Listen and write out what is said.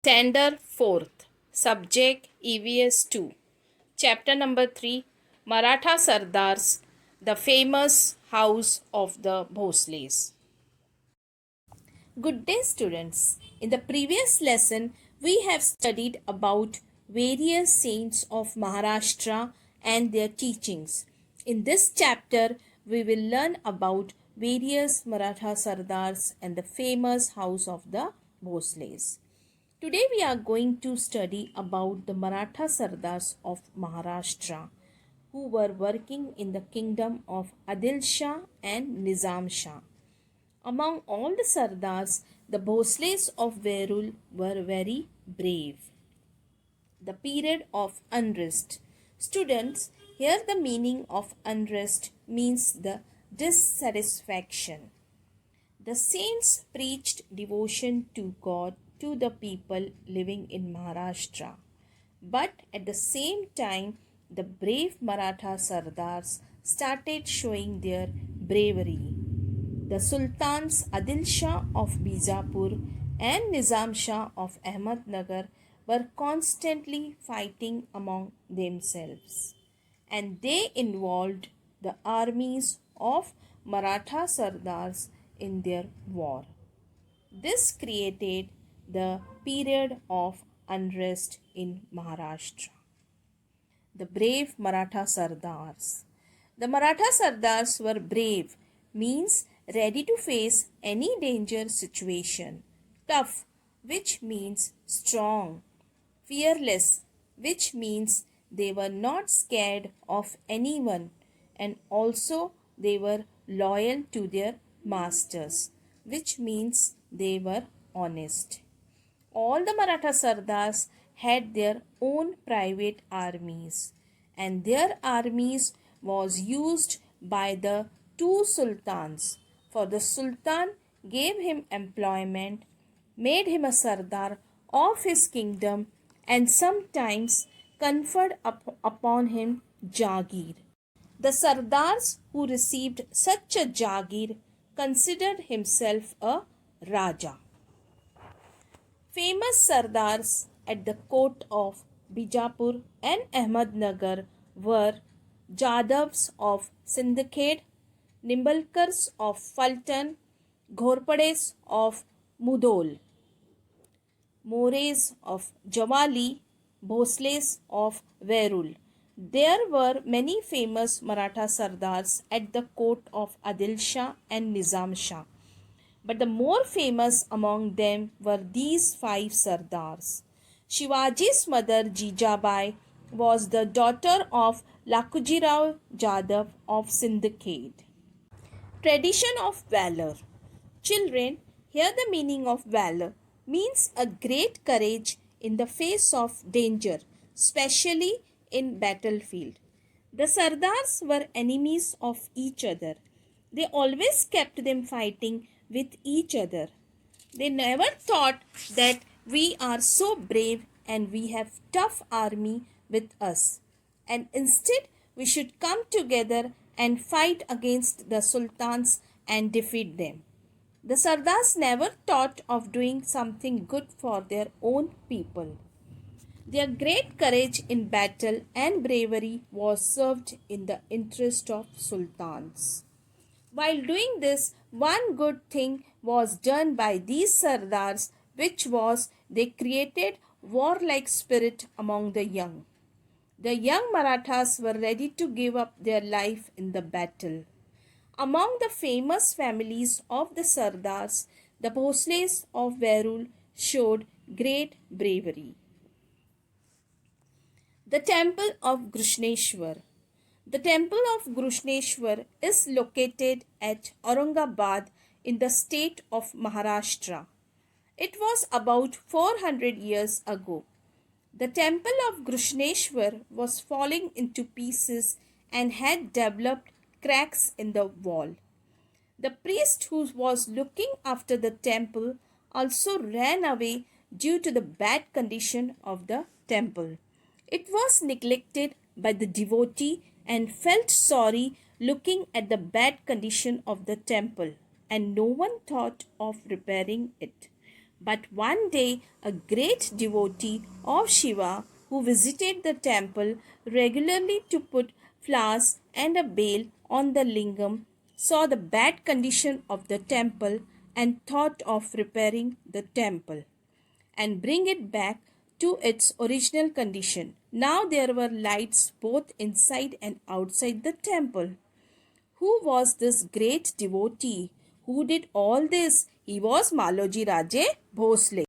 Tender fourth. Subject EVS 2. Chapter number 3. Maratha Sardars, the famous house of the Bhosles. Good day, students. In the previous lesson, we have studied about various saints of Maharashtra and their teachings. In this chapter, we will learn about various Maratha Sardars and the famous house of the Bhosles. Today we are going to study about the Maratha Sardars of Maharashtra who were working in the kingdom of Adil Shah and Nizam Shah. Among all the Sardars, the Bhosles of Verul were very brave. The period of unrest. Students, here the meaning of unrest means the dissatisfaction. The saints preached devotion to God to the people living in Maharashtra. But at the same time, the brave Maratha Sardars started showing their bravery. The Sultans Adil Shah of Bijapur and Nizam Shah of Ahmednagar were constantly fighting among themselves, and they involved the armies of Maratha Sardars in their war. This created the period of unrest in Maharashtra. The brave Maratha Sardars. The Maratha Sardars were brave, means ready to face any danger situation. Tough, which means strong. Fearless, which means they were not scared of anyone, and also they were loyal to their masters, which means they were honest. All the Maratha Sardars had their own private armies, and their armies was used by the two sultans, for the sultan gave him employment, made him a sardar of his kingdom, and sometimes conferred upon him jagir. The sardars who received such a jagir considered himself a raja. Famous sardars at the court of Bijapur and Ahmednagar were Jadavs of Sindhkhed, Nimbalkars of Fulton, Ghorpades of Mudhol, Mores of Jawali, Bhosles of Verul. There were many famous Maratha sardars at the court of Adil Shah and Nizam Shah. But the more famous among them were these five sardars. Shivaji's mother Jijabai was the daughter of Lakujirao Jadhav of Sindhkhed. Tradition of valor. Children, here the meaning of valor means a great courage in the face of danger, especially in battlefield. The sardars were enemies of each other. They always kept them fighting with each other. They never thought that we are so brave and we have tough army with us, and instead we should come together and fight against the sultans and defeat them. The sardars never thought of doing something good for their own people. Their great courage in battle and bravery was served in the interest of sultans. While doing this, one good thing was done by these sardars, which was they created warlike spirit among the young. The young Marathas were ready to give up their life in the battle. Among the famous families of the sardars, the Bhosles of Verul showed great bravery. The Temple of Grushneshwar. The temple of Grushneshwar is located at Aurangabad in the state of Maharashtra. It was about 400 years ago. The temple of Grushneshwar was falling into pieces and had developed cracks in the wall. The priest who was looking after the temple also ran away due to the bad condition of the temple. It was neglected by the devotee and felt sorry looking at the bad condition of the temple, and no one thought of repairing it. But one day, a great devotee of Shiva who visited the temple regularly to put flowers and a bale on the lingam saw the bad condition of the temple and thought of repairing the temple and bring it back to its original condition. Now there were lights both inside and outside the temple. Who was this great devotee? Who did all this? He was Maloji Raje Bhosle.